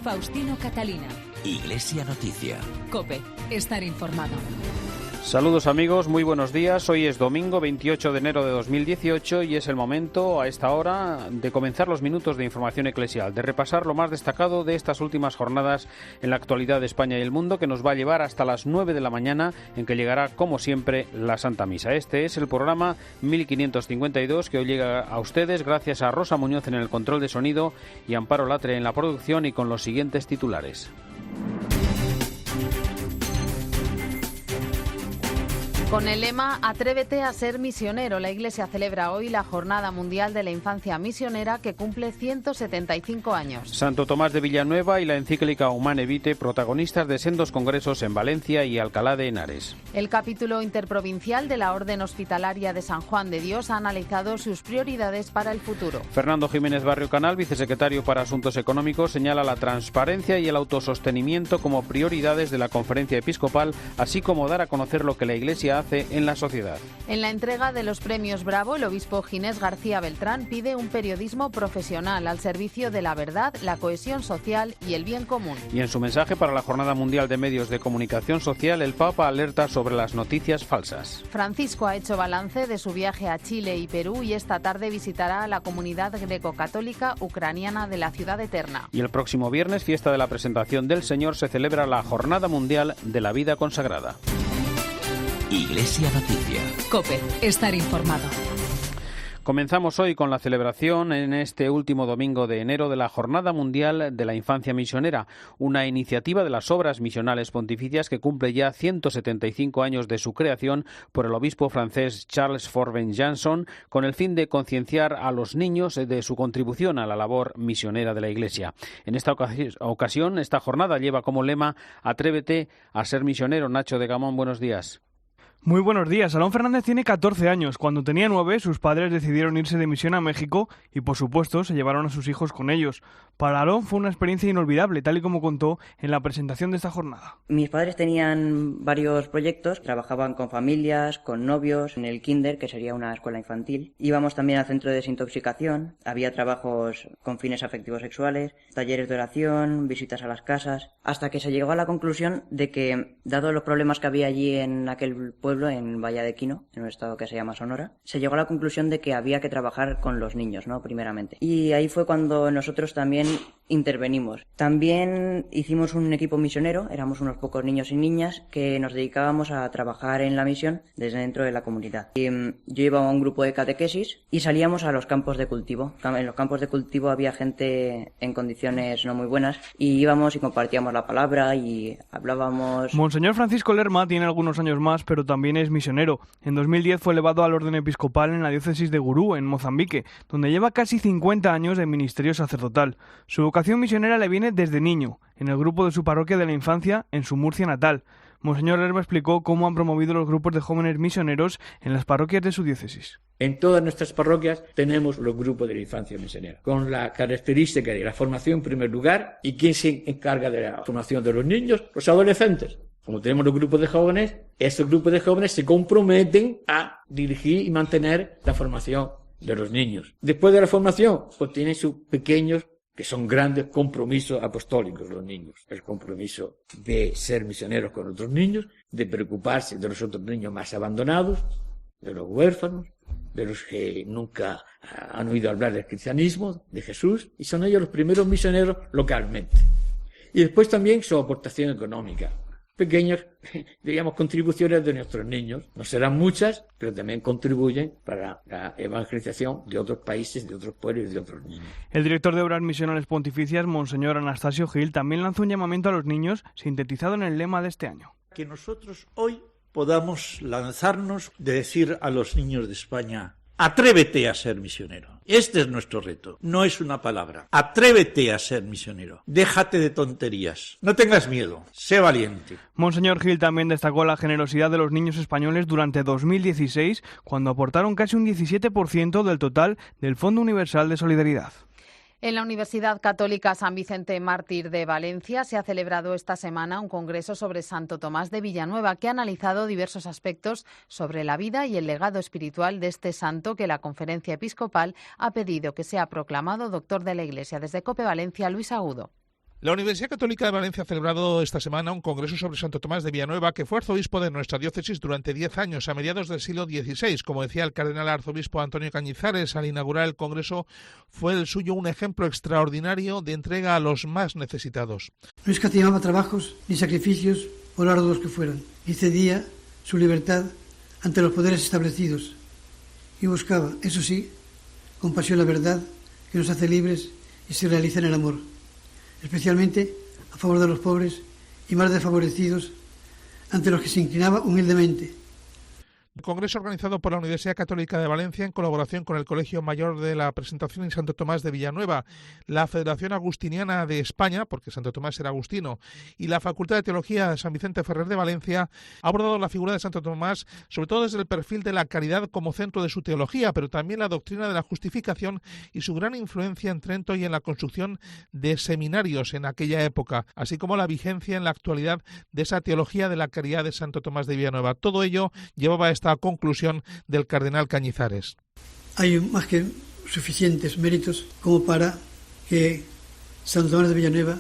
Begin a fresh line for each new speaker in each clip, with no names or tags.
Faustino Catalina.
Iglesia Noticia.
COPE. Estar informado.
Saludos amigos, muy buenos días. Hoy es domingo 28 de enero de 2018 y es el momento a esta hora de comenzar los minutos de información eclesial, de repasar lo más destacado de estas últimas jornadas en la actualidad de España y el mundo, que nos va a llevar hasta las 9 de la mañana, en que llegará como siempre la Santa Misa. Este es el programa 1552 que hoy llega a ustedes gracias a Rosa Muñoz en el control de sonido y Amparo Latre en la producción, y con los siguientes titulares.
Con el lema Atrévete a ser misionero, la Iglesia celebra hoy la Jornada Mundial de la Infancia Misionera, que cumple 175 años.
Santo Tomás de Villanueva y la encíclica Humane Vitae, protagonistas de sendos congresos en Valencia y Alcalá de Henares.
El capítulo interprovincial de la Orden Hospitalaria de San Juan de Dios ha analizado sus prioridades para el futuro.
Fernando Jiménez Barrio Canal, vicesecretario para Asuntos Económicos, señala la transparencia y el autosostenimiento como prioridades de la Conferencia Episcopal, así como dar a conocer lo que la Iglesia hace en la sociedad.
En la entrega de los premios Bravo, el obispo Ginés García Beltrán pide un periodismo profesional al servicio de la verdad, la cohesión social y el bien común.
Y en su mensaje para la Jornada Mundial de Medios de Comunicación Social, el Papa alerta sobre las noticias falsas.
Francisco ha hecho balance de su viaje a Chile y Perú y esta tarde visitará a la comunidad greco-católica ucraniana de la Ciudad Eterna.
Y el próximo viernes, fiesta de la Presentación del Señor, se celebra la Jornada Mundial de la Vida Consagrada.
Iglesia Noticia.
COPE. Estar informado.
Comenzamos hoy con la celebración en este último domingo de enero de la Jornada Mundial de la Infancia Misionera, una iniciativa de las Obras Misionales Pontificias que cumple ya 175 años de su creación por el obispo francés Charles Forben Janson, con el fin de concienciar a los niños de su contribución a la labor misionera de la Iglesia. En esta ocasión, esta jornada lleva como lema Atrévete a ser misionero. Nacho de Gamón, buenos días.
Muy buenos días. Alón Fernández tiene 14 años. Cuando tenía 9, sus padres decidieron irse de misión a México y, por supuesto, se llevaron a sus hijos con ellos. Para Alón fue una experiencia inolvidable, tal y como contó en la presentación de esta jornada.
Mis padres tenían varios proyectos, trabajaban con familias, con novios, en el kinder, que sería una escuela infantil. Íbamos también al centro de desintoxicación, había trabajos con fines afectivos sexuales, talleres de oración, visitas a las casas, hasta que se llegó a la conclusión de que, dado los problemas que había allí en aquel pueblo, en Valladolid, en un estado que se llama Sonora, se llegó a la conclusión de que había que trabajar con los niños, ¿no? Primeramente. Y ahí fue cuando nosotros también intervenimos. También hicimos un equipo misionero, éramos unos pocos niños y niñas que nos dedicábamos a trabajar en la misión desde dentro de la comunidad. Y, yo llevaba un grupo de catequesis y salíamos a los campos de cultivo. En los campos de cultivo había gente en condiciones no muy buenas y íbamos y compartíamos la palabra y hablábamos.
Monseñor Francisco Lerma tiene algunos años más, pero también es misionero. En 2010 fue elevado al orden episcopal en la diócesis de Gurú, en Mozambique, donde lleva casi 50 años de ministerio sacerdotal. Su vocación misionera le viene desde niño, en el grupo de su parroquia de la infancia, en su Murcia natal. Monseñor Lerma explicó cómo han promovido los grupos de jóvenes misioneros en las parroquias de su diócesis.
En todas nuestras parroquias tenemos los grupos de la infancia misionera, con la característica de la formación en primer lugar. ¿Y quién se encarga de la formación de los niños? Los adolescentes. Como tenemos los grupos de jóvenes, estos grupos de jóvenes se comprometen a dirigir y mantener la formación de los niños. Después de la formación, pues tienen sus pequeños, que son grandes compromisos apostólicos los niños. El compromiso de ser misioneros con otros niños, de preocuparse de los otros niños más abandonados, de los huérfanos, de los que nunca han oído hablar del cristianismo, de Jesús, y son ellos los primeros misioneros localmente. Y después también su aportación económica. Pequeñas, diríamos, contribuciones de nuestros niños. No serán muchas, pero también contribuyen para la evangelización de otros países, de otros pueblos y de otros niños.
El director de Obras Misionales Pontificias, Monseñor Anastasio Gil, también lanzó un llamamiento a los niños, sintetizado en el lema de este año.
Que nosotros hoy podamos lanzarnos de decir a los niños de España: atrévete a ser misionero. Este es nuestro reto, no es una palabra. Atrévete a ser misionero. Déjate de tonterías. No tengas miedo, sé valiente.
Monseñor Gil también destacó la generosidad de los niños españoles durante 2016, cuando aportaron casi un 17% del total del Fondo Universal de Solidaridad.
En la Universidad Católica San Vicente Mártir de Valencia se ha celebrado esta semana un congreso sobre Santo Tomás de Villanueva, que ha analizado diversos aspectos sobre la vida y el legado espiritual de este santo, que la Conferencia Episcopal ha pedido que sea proclamado doctor de la Iglesia. Desde COPE Valencia, Luis Agudo.
La Universidad Católica de Valencia ha celebrado esta semana un congreso sobre Santo Tomás de Villanueva, que fue arzobispo de nuestra diócesis durante 10 años, a mediados del siglo XVI. Como decía el cardenal arzobispo Antonio Cañizares al inaugurar el congreso, fue el suyo un ejemplo extraordinario de entrega a los más necesitados.
No escatimaba trabajos ni sacrificios, por arduos que fueran, y cedía su libertad ante los poderes establecidos, y buscaba, eso sí, con pasión la verdad que nos hace libres y se realiza en el amor, especialmente a favor de los pobres y más desfavorecidos, ante los que se inclinaba humildemente.
El congreso organizado por la Universidad Católica de Valencia en colaboración con el Colegio Mayor de la Presentación en Santo Tomás de Villanueva, la Federación Agustiniana de España, porque Santo Tomás era agustino, y la Facultad de Teología de San Vicente Ferrer de Valencia, ha abordado la figura de Santo Tomás sobre todo desde el perfil de la caridad como centro de su teología, pero también la doctrina de la justificación y su gran influencia en Trento y en la construcción de seminarios en aquella época, así como la vigencia en la actualidad de esa teología de la caridad de Santo Tomás de Villanueva. Todo ello llevaba a esta conclusión del cardenal Cañizares.
Hay más que suficientes méritos como para que Santo Tomás de Villanueva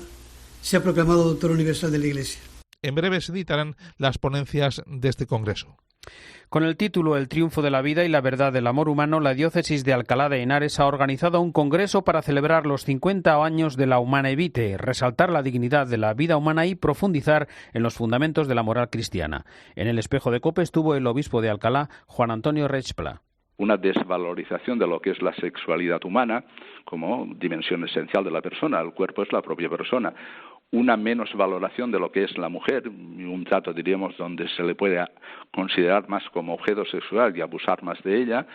sea proclamado doctor universal de la Iglesia.
En breve se editarán las ponencias de este congreso.
Con el título El triunfo de la vida y la verdad del amor humano, la diócesis de Alcalá de Henares ha organizado un congreso para celebrar los 50 años de la Humanae Vitae, resaltar la dignidad de la vida humana y profundizar en los fundamentos de la moral cristiana. En el espejo de COPE estuvo el obispo de Alcalá, Juan Antonio Rechpla.
Una desvalorización de lo que es la sexualidad humana como dimensión esencial de la persona. El cuerpo es la propia persona. Una menos valoración de lo que es la mujer, un trato, diríamos, donde se le puede considerar más como objeto sexual y abusar más de ella.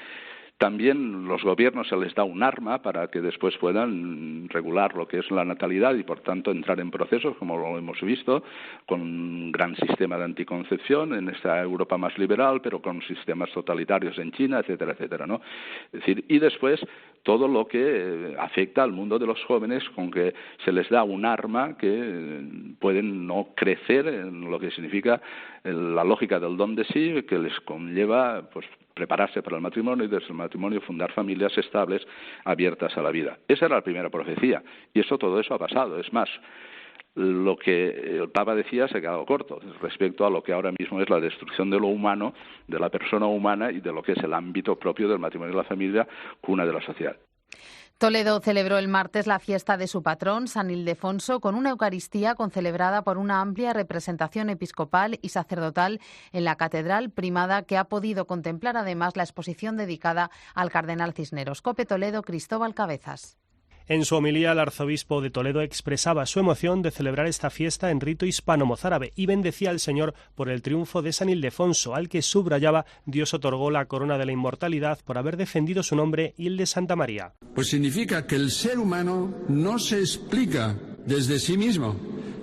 También los gobiernos se les da un arma para que después puedan regular lo que es la natalidad y por tanto entrar en procesos, como lo hemos visto, con un gran sistema de anticoncepción en esta Europa más liberal, pero con sistemas totalitarios en China, etcétera, etcétera, ¿no? Es decir, y después todo lo que afecta al mundo de los jóvenes, con que se les da un arma que pueden no crecer en lo que significa la lógica del don de sí, que les conlleva pues prepararse para el matrimonio y desde el matrimonio fundar familias estables abiertas a la vida. Esa era la primera profecía y todo eso ha pasado. Es más, lo que el Papa decía se ha quedado corto respecto a lo que ahora mismo es la destrucción de lo humano, de la persona humana y de lo que es el ámbito propio del matrimonio y la familia, cuna de la sociedad.
Toledo celebró el martes la fiesta de su patrón, San Ildefonso, con una Eucaristía concelebrada por una amplia representación episcopal y sacerdotal en la Catedral Primada, que ha podido contemplar además la exposición dedicada al cardenal Cisneros. COPE Toledo, Cristóbal Cabezas.
En su homilía, el arzobispo de Toledo expresaba su emoción de celebrar esta fiesta en rito hispano-mozárabe y bendecía al Señor por el triunfo de San Ildefonso, al que subrayaba Dios otorgó la corona de la inmortalidad por haber defendido su nombre y el de Santa María.
Pues significa que el ser humano no se explica desde sí mismo,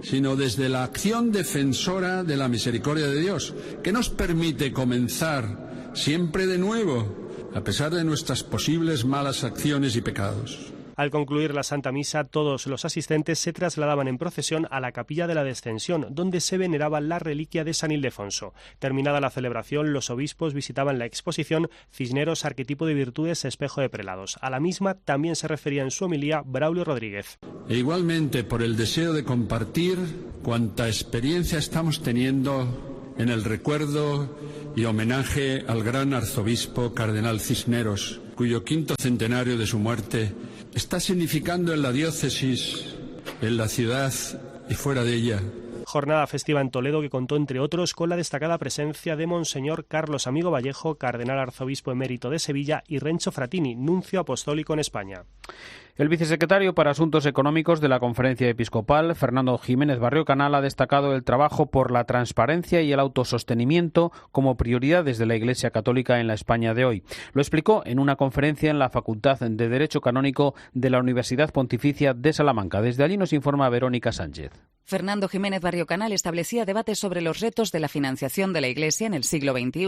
sino desde la acción defensora de la misericordia de Dios, que nos permite comenzar siempre de nuevo, a pesar de nuestras posibles malas acciones y pecados.
Al concluir la Santa Misa, todos los asistentes se trasladaban en procesión a la Capilla de la Descensión, donde se veneraba la reliquia de San Ildefonso. Terminada la celebración, los obispos visitaban la exposición Cisneros, arquetipo de virtudes, espejo de prelados. A la misma también se refería en su homilía Braulio Rodríguez.
E igualmente por el deseo de compartir cuanta experiencia estamos teniendo en el recuerdo y homenaje al gran arzobispo cardenal Cisneros, cuyo 5º centenario de su muerte está significando en la diócesis, en la ciudad y fuera de ella.
Jornada festiva en Toledo que contó, entre otros, con la destacada presencia de Monseñor Carlos Amigo Vallejo, cardenal arzobispo emérito de Sevilla, y Rencho Fratini, nuncio apostólico en España.
El vicesecretario para Asuntos Económicos de la Conferencia Episcopal, Fernando Jiménez Barrio Canal, ha destacado el trabajo por la transparencia y el autosostenimiento como prioridades de la Iglesia Católica en la España de hoy. Lo explicó en una conferencia en la Facultad de Derecho Canónico de la Universidad Pontificia de Salamanca. Desde allí nos informa Verónica Sánchez.
Fernando Jiménez Barriocanal establecía debates sobre los retos de la financiación de la Iglesia en el siglo XXI,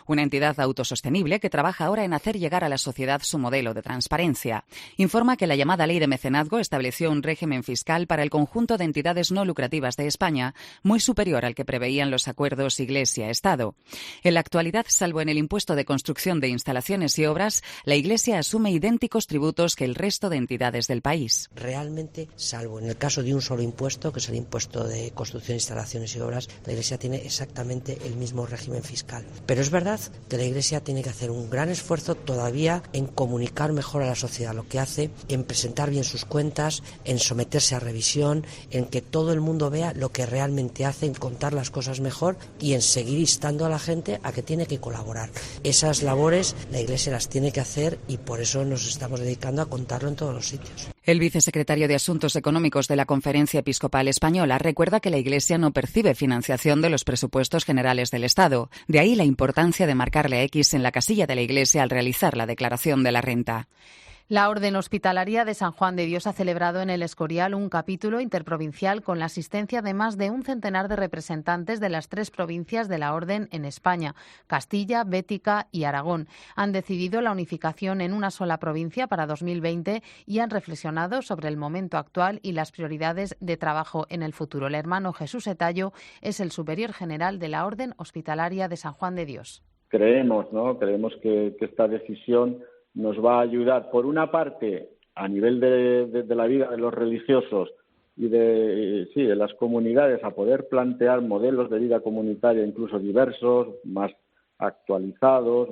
una entidad autosostenible que trabaja ahora en hacer llegar a la sociedad su modelo de transparencia. Informa que la llamada Ley de Mecenazgo estableció un régimen fiscal para el conjunto de entidades no lucrativas de España muy superior al que preveían los acuerdos Iglesia-Estado. En la actualidad, salvo en el impuesto de construcción de instalaciones y obras, la Iglesia asume idénticos tributos que el resto de entidades del país.
Realmente, salvo en el caso de un solo impuesto, que es el impuesto de construcción, instalaciones y obras, la Iglesia tiene exactamente el mismo régimen fiscal. Pero es verdad que la Iglesia tiene que hacer un gran esfuerzo todavía en comunicar mejor a la sociedad lo que hace, en presentar bien sus cuentas, en someterse a revisión, en que todo el mundo vea lo que realmente hace, en contar las cosas mejor y en seguir instando a la gente a que tiene que colaborar. Esas labores la Iglesia las tiene que hacer y por eso nos estamos dedicando a contarlo en todos los sitios.
El vicesecretario de Asuntos Económicos de la Conferencia Episcopal Española recuerda que la Iglesia no percibe financiación de los presupuestos generales del Estado. De ahí la importancia de marcarle X en la casilla de la Iglesia al realizar la declaración de la renta.
La Orden Hospitalaria de San Juan de Dios ha celebrado en el Escorial un capítulo interprovincial con la asistencia de más de un centenar de representantes de las 3 provincias de la Orden en España, Castilla, Bética y Aragón. Han decidido la unificación en una sola provincia para 2020 y han reflexionado sobre el momento actual y las prioridades de trabajo en el futuro. El hermano Jesús Etayo es el superior general de la Orden Hospitalaria de San Juan de Dios.
Creemos que esta decisión nos va a ayudar, por una parte, a nivel de la vida de los religiosos y de las comunidades, a poder plantear modelos de vida comunitaria incluso diversos, más actualizados,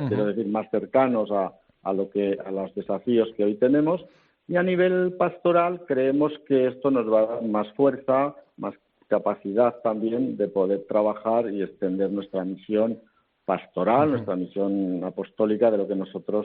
quiero decir, más cercanos a los desafíos que hoy tenemos. Y a nivel pastoral creemos que esto nos va a dar más fuerza, más capacidad también de poder trabajar y extender nuestra misión pastoral, nuestra misión apostólica de lo que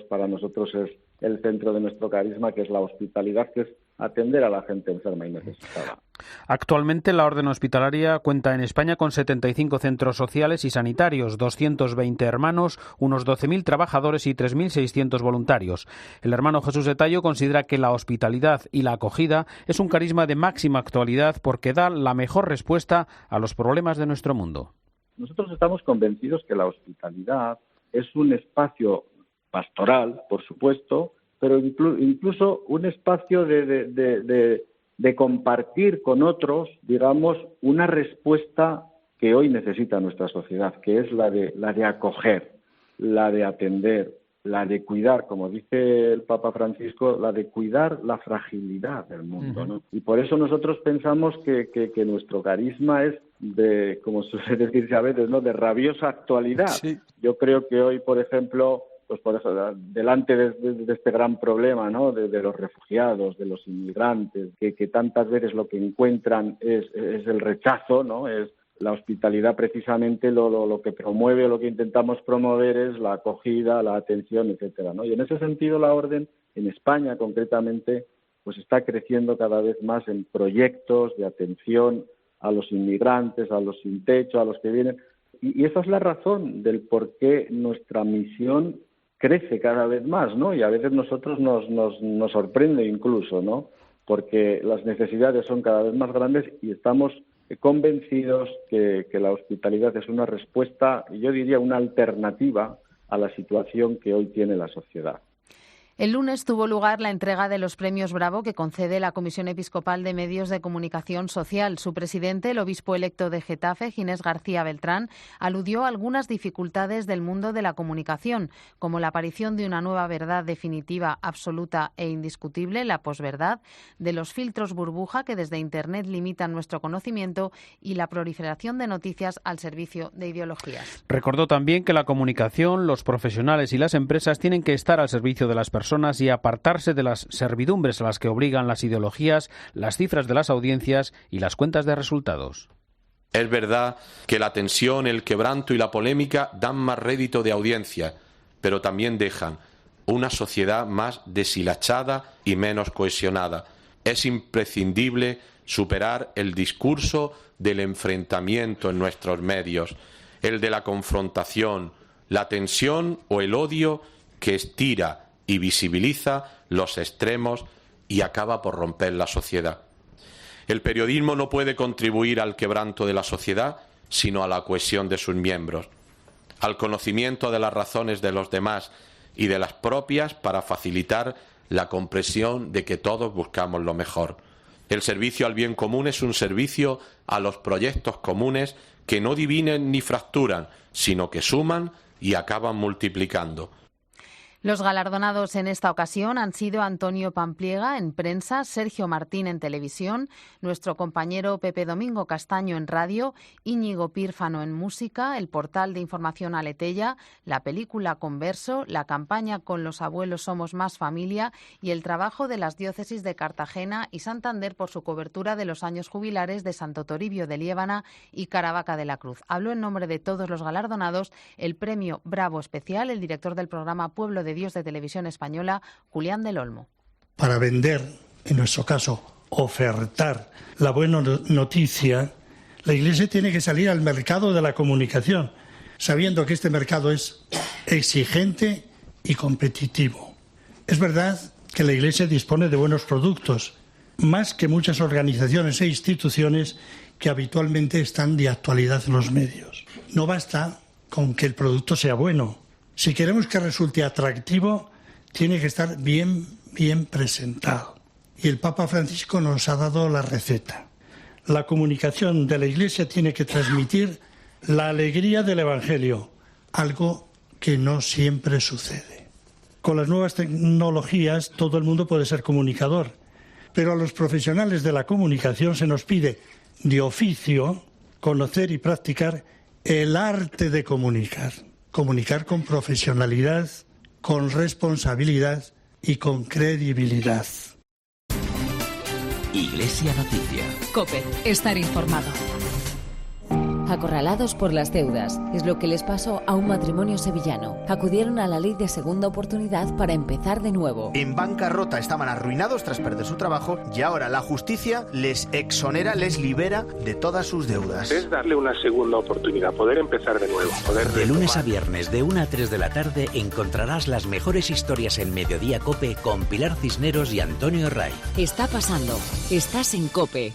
para nosotros es el centro de nuestro carisma, que es la hospitalidad, que es atender a la gente enferma y necesitada.
Actualmente la Orden Hospitalaria cuenta en España con 75 centros sociales y sanitarios, 220 hermanos, unos 12.000 trabajadores y 3.600 voluntarios. El hermano Jesús Etayo considera que la hospitalidad y la acogida es un carisma de máxima actualidad porque da la mejor respuesta a los problemas de nuestro mundo.
Nosotros estamos convencidos que la hospitalidad es un espacio pastoral, por supuesto, pero incluso un espacio de compartir con otros, digamos, una respuesta que hoy necesita nuestra sociedad, que es la de acoger, la de atender, la de cuidar, como dice el Papa Francisco, la de cuidar la fragilidad del mundo, ¿no? Y por eso nosotros pensamos que nuestro carisma es de, como suele decirse a veces, ¿no?, de rabiosa actualidad. Sí. Yo creo que hoy, por ejemplo, pues por eso, delante de este gran problema, ¿no?, de los refugiados, de los inmigrantes, que tantas veces lo que encuentran es el rechazo, ¿no?, es la hospitalidad precisamente lo que promueve o lo que intentamos promover es la acogida, la atención, etcétera, ¿no? Y en ese sentido la Orden, en España concretamente, pues está creciendo cada vez más en proyectos de atención a los inmigrantes, a los sin techo, a los que vienen. Y esa es la razón del por qué nuestra misión crece cada vez más, ¿no? Y a veces nosotros nos sorprende incluso, ¿no? Porque las necesidades son cada vez más grandes y estamos convencidos que la hospitalidad es una respuesta, y yo diría una alternativa a la situación que hoy tiene la sociedad.
El lunes tuvo lugar la entrega de los premios Bravo que concede la Comisión Episcopal de Medios de Comunicación Social. Su presidente, el obispo electo de Getafe, Ginés García Beltrán, aludió a algunas dificultades del mundo de la comunicación, como la aparición de una nueva verdad definitiva, absoluta e indiscutible, la posverdad, de los filtros burbuja que desde Internet limitan nuestro conocimiento y la proliferación de noticias al servicio de ideologías.
Recordó también que la comunicación, los profesionales y las empresas tienen que estar al servicio de las personas y apartarse de las servidumbres a las que obligan las ideologías, las cifras de las audiencias y las cuentas de resultados.
Es verdad que la tensión, el quebranto y la polémica dan más rédito de audiencia, pero también dejan una sociedad más deshilachada y menos cohesionada. Es imprescindible superar el discurso del enfrentamiento en nuestros medios, el de la confrontación, la tensión o el odio que estira y visibiliza los extremos y acaba por romper la sociedad. El periodismo no puede contribuir al quebranto de la sociedad, sino a la cohesión de sus miembros, al conocimiento de las razones de los demás y de las propias para facilitar la comprensión de que todos buscamos lo mejor. El servicio al bien común es un servicio a los proyectos comunes que no dividen ni fracturan, sino que suman y acaban multiplicando.
Los galardonados en esta ocasión han sido Antonio Pampliega en prensa, Sergio Martín en televisión, nuestro compañero Pepe Domingo Castaño en radio, Íñigo Pírfano en música, el portal de información Aletella, la película Converso, la campaña Con los abuelos somos más familia y el trabajo de las diócesis de Cartagena y Santander por su cobertura de los años jubilares de Santo Toribio de Liébana y Caravaca de la Cruz. Habló en nombre de todos los galardonados el premio Bravo Especial, el director del programa Pueblo de Dios de Televisión Española, Julián del Olmo.
Para vender, en nuestro caso, ofertar la buena noticia, la Iglesia tiene que salir al mercado de la comunicación, sabiendo que este mercado es exigente y competitivo. Es verdad que la Iglesia dispone de buenos productos, más que muchas organizaciones e instituciones que habitualmente están de actualidad en los medios. No basta con que el producto sea bueno. Si queremos que resulte atractivo, tiene que estar bien presentado. Y el Papa Francisco nos ha dado la receta. La comunicación de la Iglesia tiene que transmitir la alegría del Evangelio, algo que no siempre sucede. Con las nuevas tecnologías todo el mundo puede ser comunicador, pero a los profesionales de la comunicación se nos pide de oficio conocer y practicar el arte de comunicar. Comunicar con profesionalidad, con responsabilidad y con credibilidad.
Iglesia Noticia.
COPE. Estar informado.
Acorralados por las deudas, es lo que les pasó a un matrimonio sevillano. Acudieron a la ley de segunda oportunidad para empezar de nuevo.
En bancarrota, estaban arruinados tras perder su trabajo y ahora la justicia les exonera, les libera de todas sus deudas.
Es darle una segunda oportunidad, poder empezar de nuevo.
De lunes a viernes, de 1 a 3 de la tarde, encontrarás las mejores historias en Mediodía COPE con Pilar Cisneros y Antonio Ray.
Está pasando. Estás en COPE.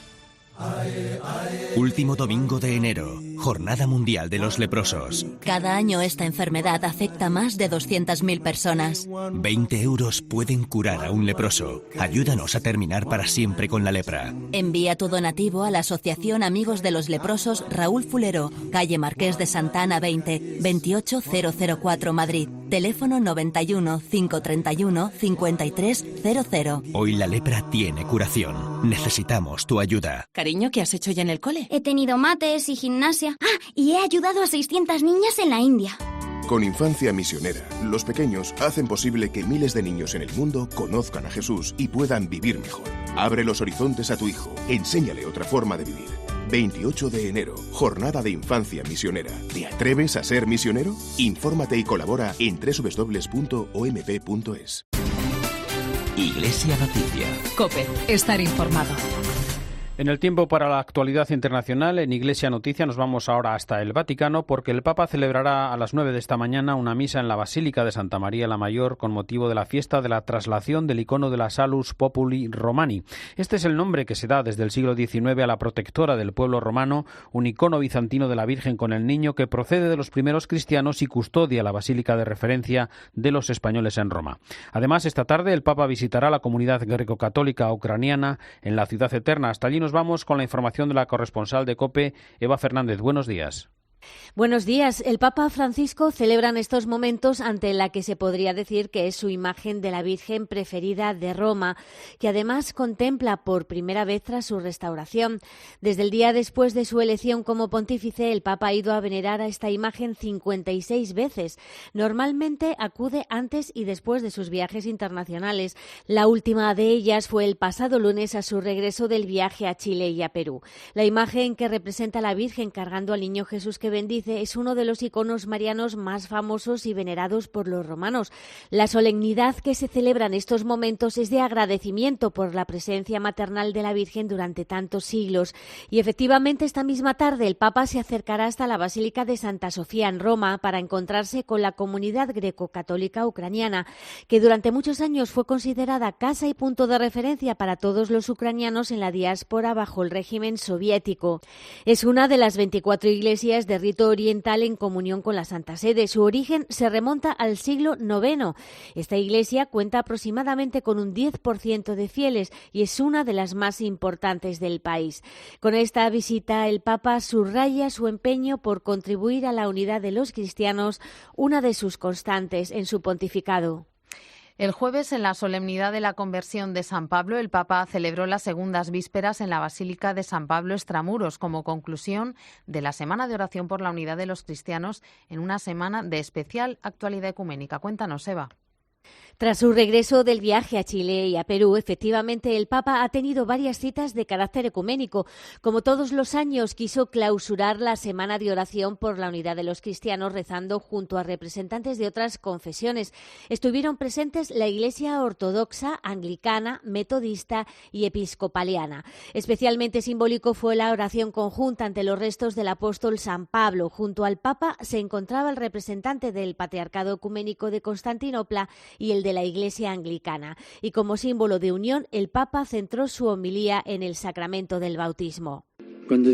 Último domingo de enero, Jornada Mundial de los Leprosos.
Cada año esta enfermedad afecta a más de 200.000 personas.
20 euros pueden curar a un leproso. Ayúdanos a terminar para siempre con la lepra.
Envía tu donativo a la Asociación Amigos de los Leprosos Raúl Fulero, calle Marqués de Santa Ana 20, 28004 Madrid. Teléfono 91 531 5300.
Hoy la lepra tiene curación. Necesitamos tu ayuda.
Cariño, ¿qué has hecho ya en el cole?
He tenido mates y gimnasia. Y he ayudado a 600 niñas en la India.
Con Infancia Misionera, los pequeños hacen posible que miles de niños en el mundo conozcan a Jesús y puedan vivir mejor. Abre los horizontes a tu hijo. Enséñale otra forma de vivir. 28 de enero, Jornada de Infancia Misionera. ¿Te atreves a ser misionero? Infórmate y colabora en www.omp.es.
Iglesia Noticia.
COPE. Estar informado.
En el tiempo para la actualidad internacional, en Iglesia Noticia nos vamos ahora hasta el Vaticano porque el Papa celebrará a las 9 de esta mañana una misa en la Basílica de Santa María la Mayor con motivo de la fiesta de la traslación del icono de la Salus Populi Romani. Este es el nombre que se da desde el siglo XIX a la protectora del pueblo romano, un icono bizantino de la Virgen con el Niño que procede de los primeros cristianos y custodia la basílica de referencia de los españoles en Roma. Además, esta tarde el Papa visitará la comunidad greco-católica ucraniana en la Ciudad Eterna. Hasta allí nos vamos con la información de la corresponsal de COPE, Eva Fernández. Buenos días.
Buenos días. El Papa Francisco celebra en estos momentos ante la que se podría decir que es su imagen de la Virgen preferida de Roma, que además contempla por primera vez tras su restauración. Desde el día después de su elección como pontífice, el Papa ha ido a venerar a esta imagen 56 veces. Normalmente acude antes y después de sus viajes internacionales. La última de ellas fue el pasado lunes a su regreso del viaje a Chile y a Perú. La imagen que representa a la Virgen cargando al niño Jesús que bendice es uno de los iconos marianos más famosos y venerados por los romanos. La solemnidad que se celebra en estos momentos es de agradecimiento por la presencia maternal de la Virgen durante tantos siglos. Y efectivamente esta misma tarde el Papa se acercará hasta la Basílica de Santa Sofía en Roma para encontrarse con la comunidad greco-católica ucraniana, que durante muchos años fue considerada casa y punto de referencia para todos los ucranianos en la diáspora bajo el régimen soviético. Es una de las 24 iglesias de rito oriental en comunión con la Santa Sede. Su origen se remonta al siglo IX. Esta iglesia cuenta aproximadamente con un 10% de fieles y es una de las más importantes del país. Con esta visita, el Papa subraya su empeño por contribuir a la unidad de los cristianos, una de sus constantes en su pontificado.
El jueves, en la solemnidad de la conversión de San Pablo, el Papa celebró las segundas vísperas en la Basílica de San Pablo Extramuros como conclusión de la Semana de Oración por la Unidad de los Cristianos en una semana de especial actualidad ecuménica. Cuéntanos, Eva.
Tras su regreso del viaje a Chile y a Perú, efectivamente el Papa ha tenido varias citas de carácter ecuménico. Como todos los años, quiso clausurar la Semana de Oración por la Unidad de los Cristianos rezando junto a representantes de otras confesiones. Estuvieron presentes la Iglesia ortodoxa, anglicana, metodista y episcopaliana. Especialmente simbólico fue la oración conjunta ante los restos del apóstol San Pablo. Junto al Papa se encontraba el representante del Patriarcado Ecuménico de Constantinopla y el de la Iglesia anglicana. Y como símbolo de unión, el Papa centró su homilía en el sacramento del bautismo.
Cuando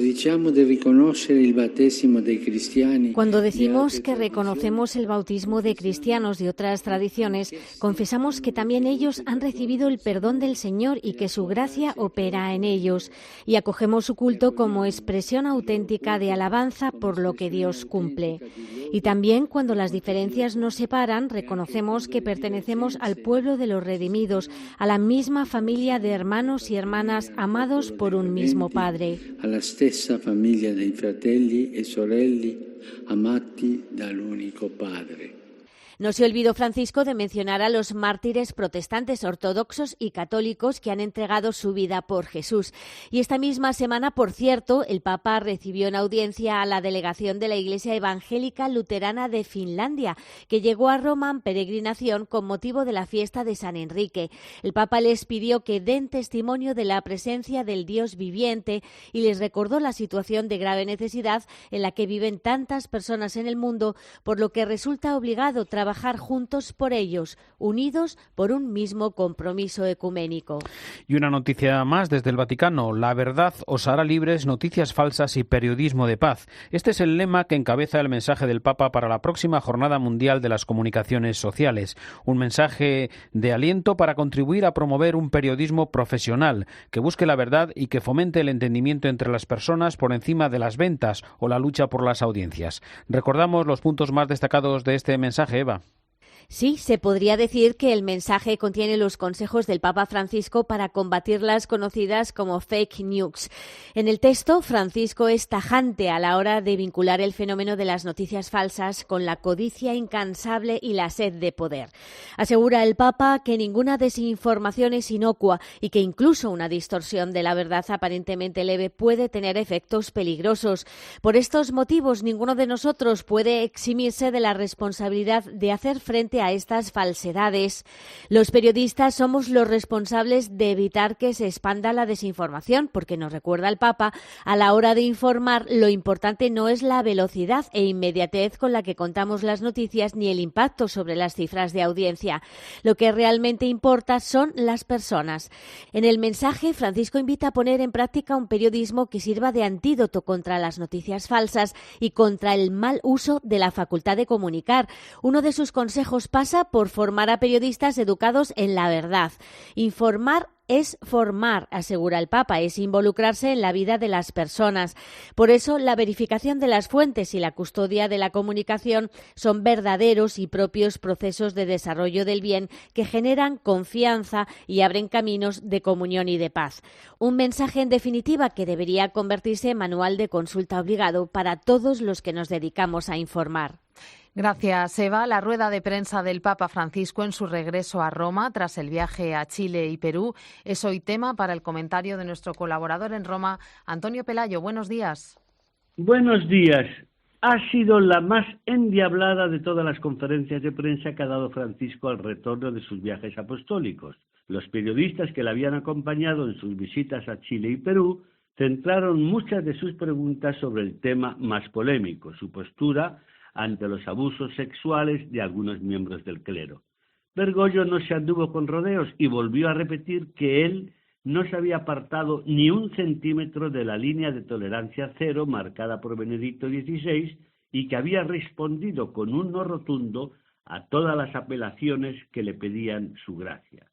decimos que reconocemos el bautismo de cristianos de otras tradiciones, confesamos que también ellos han recibido el perdón del Señor y que su gracia opera en ellos, y acogemos su culto como expresión auténtica de alabanza por lo que Dios cumple. Y también cuando las diferencias nos separan, reconocemos que pertenecemos al pueblo de los redimidos, a la misma familia de hermanos y hermanas amados por un mismo Padre. La stessa famiglia dei fratelli e sorelle amati dall'unico Padre.
No se olvidó Francisco de mencionar a los mártires protestantes, ortodoxos y católicos que han entregado su vida por Jesús. Y esta misma semana, por cierto, el Papa recibió en audiencia a la delegación de la Iglesia Evangélica Luterana de Finlandia, que llegó a Roma en peregrinación con motivo de la fiesta de San Enrique. El Papa les pidió que den testimonio de la presencia del Dios viviente y les recordó la situación de grave necesidad en la que viven tantas personas en el mundo, por lo que resulta obligado trabajar juntos por ellos, unidos por un mismo compromiso ecuménico.
Y una noticia más desde el Vaticano: la verdad os hará libres, noticias falsas y periodismo de paz. Este es el lema que encabeza el mensaje del Papa para la próxima Jornada Mundial de las Comunicaciones Sociales. Un mensaje de aliento para contribuir a promover un periodismo profesional que busque la verdad y que fomente el entendimiento entre las personas por encima de las ventas o la lucha por las audiencias. Recordamos los puntos más destacados de este mensaje, Eva.
Sí, se podría decir que el mensaje contiene los consejos del Papa Francisco para combatir las conocidas como fake news. En el texto, Francisco es tajante a la hora de vincular el fenómeno de las noticias falsas con la codicia incansable y la sed de poder. Asegura el Papa que ninguna desinformación es inocua y que incluso una distorsión de la verdad aparentemente leve puede tener efectos peligrosos. Por estos motivos, ninguno de nosotros puede eximirse de la responsabilidad de hacer frente a estas falsedades. Los periodistas somos los responsables de evitar que se expanda la desinformación, porque nos recuerda el Papa, a la hora de informar, lo importante no es la velocidad e inmediatez con la que contamos las noticias ni el impacto sobre las cifras de audiencia. Lo que realmente importa son las personas. En el mensaje, Francisco invita a poner en práctica un periodismo que sirva de antídoto contra las noticias falsas y contra el mal uso de la facultad de comunicar. Uno de sus consejos pasa por formar a periodistas educados en la verdad. Informar es formar, asegura el Papa, es involucrarse en la vida de las personas. Por eso, la verificación de las fuentes y la custodia de la comunicación son verdaderos y propios procesos de desarrollo del bien que generan confianza y abren caminos de comunión y de paz. Un mensaje, en definitiva, que debería convertirse en manual de consulta obligado para todos los que nos dedicamos a informar.
Gracias, Eva. La rueda de prensa del Papa Francisco en su regreso a Roma tras el viaje a Chile y Perú es hoy tema para el comentario de nuestro colaborador en Roma, Antonio Pelayo. Buenos días.
Buenos días. ha sido la más endiablada de todas las conferencias de prensa que ha dado Francisco al retorno de sus viajes apostólicos. Los periodistas que le habían acompañado en sus visitas a Chile y Perú centraron muchas de sus preguntas sobre el tema más polémico, su postura ante los abusos sexuales de algunos miembros del clero. Bergoglio no se anduvo con rodeos y volvió a repetir que él no se había apartado ni un centímetro de la línea de tolerancia cero marcada por Benedicto XVI y que había respondido con un no rotundo a todas las apelaciones que le pedían su gracia.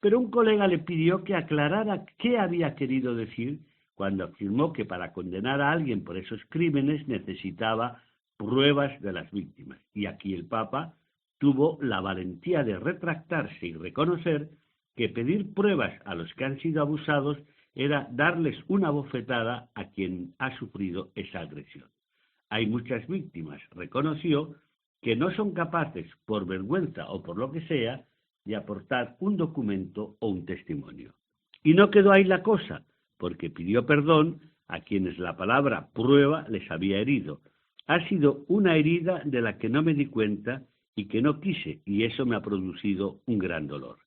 Pero un colega le pidió que aclarara qué había querido decir cuando afirmó que para condenar a alguien por esos crímenes necesitaba pruebas de las víctimas. Y aquí el Papa tuvo la valentía de retractarse y reconocer que pedir pruebas a los que han sido abusados era darles una bofetada a quien ha sufrido esa agresión. Hay muchas víctimas, reconoció, que no son capaces, por vergüenza o por lo que sea, de aportar un documento o un testimonio. Y no quedó ahí la cosa, porque pidió perdón a quienes la palabra prueba les había herido. Ha sido una herida de la que no me di cuenta y que no quise, y eso me ha producido un gran dolor.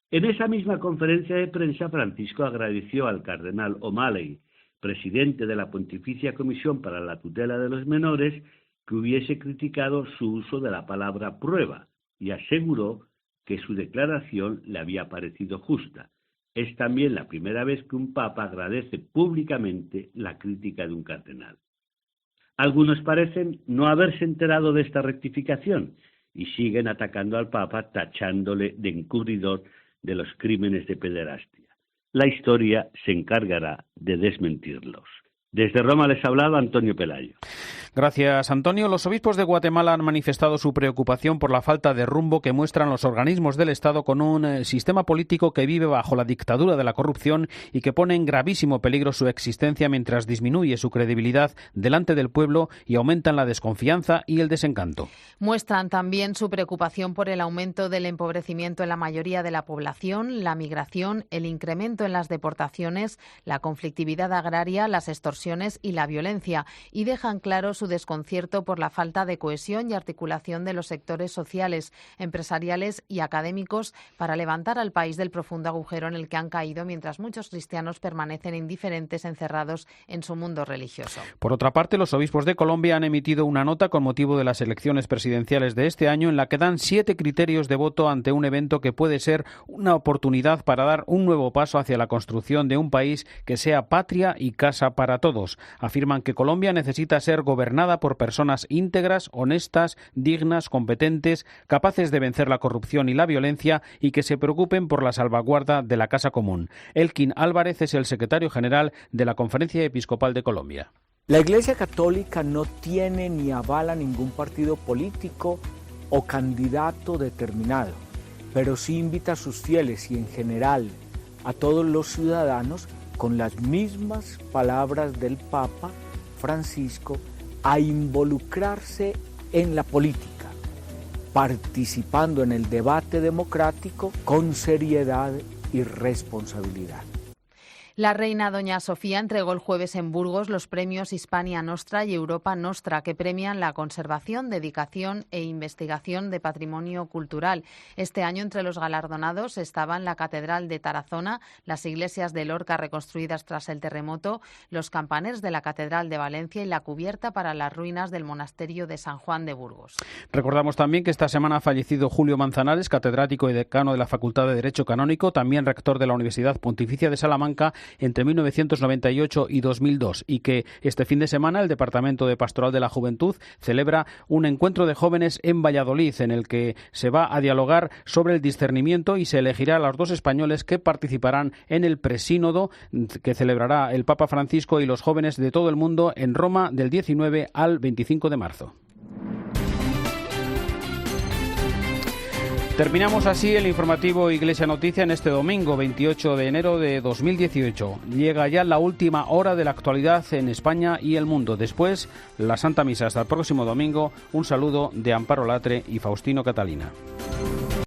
En esa misma conferencia de prensa, Francisco agradeció al cardenal O'Malley, presidente de la Pontificia Comisión para la Tutela de los Menores, que hubiese criticado su uso de la palabra prueba, y aseguró que su declaración le había parecido justa. Es también la primera vez que un papa agradece públicamente la crítica de un cardenal. Algunos parecen no haberse enterado de esta rectificación y siguen atacando al papa tachándole de encubridor de los crímenes de pederastia. La historia se encargará de desmentirlos. Desde Roma les ha hablado Antonio Pelayo.
Gracias, Antonio. Los obispos de Guatemala han manifestado su preocupación por la falta de rumbo que muestran los organismos del Estado con un sistema político que vive bajo la dictadura de la corrupción y que pone en gravísimo peligro su existencia mientras disminuye su credibilidad delante del pueblo y aumentan la desconfianza y el desencanto.
Muestran también su preocupación por el aumento del empobrecimiento en la mayoría de la población, la migración, el incremento en las deportaciones, la conflictividad agraria, las extorsiones y la violencia, y dejan claro su desconcierto por la falta de cohesión y articulación de los sectores sociales, empresariales y académicos para levantar al país del profundo agujero en el que han caído mientras muchos cristianos permanecen indiferentes, encerrados en su mundo religioso.
Por otra parte, los obispos de Colombia han emitido una nota con motivo de las elecciones presidenciales de este año en la que dan 7 criterios de voto ante un evento que puede ser una oportunidad para dar un nuevo paso hacia la construcción de un país que sea patria y casa para todos. Afirman que Colombia necesita ser gobernada por personas íntegras, honestas, dignas, competentes, capaces de vencer la corrupción y la violencia y que se preocupen por la salvaguarda de la casa común. Elkin Álvarez es el secretario general de la Conferencia Episcopal de Colombia.
La Iglesia Católica no tiene ni avala ningún partido político o candidato determinado, pero sí invita a sus fieles y en general a todos los ciudadanos con las mismas palabras del Papa Francisco a involucrarse en la política, participando en el debate democrático con seriedad y responsabilidad.
La reina doña Sofía entregó el jueves en Burgos los premios Hispania Nostra y Europa Nostra, que premian la conservación, dedicación e investigación de patrimonio cultural. Este año entre los galardonados estaban la Catedral de Tarazona, las iglesias de Lorca reconstruidas tras el terremoto, los campaners de la Catedral de Valencia y la cubierta para las ruinas del monasterio de San Juan de Burgos.
Recordamos también que esta semana ha fallecido Julio Manzanares, catedrático y decano de la Facultad de Derecho Canónico, también rector de la Universidad Pontificia de Salamanca entre 1998 y 2002, y que este fin de semana el Departamento de Pastoral de la Juventud celebra un encuentro de jóvenes en Valladolid en el que se va a dialogar sobre el discernimiento y se elegirá a los 2 españoles que participarán en el presínodo que celebrará el Papa Francisco y los jóvenes de todo el mundo en Roma del 19 al 25 de marzo. Terminamos así el informativo Iglesia Noticia en este domingo 28 de enero de 2018. Llega ya la última hora de la actualidad en España y el mundo. Después, la Santa Misa. Hasta el próximo domingo. Un saludo de Amparo Latre y Faustino Catalina.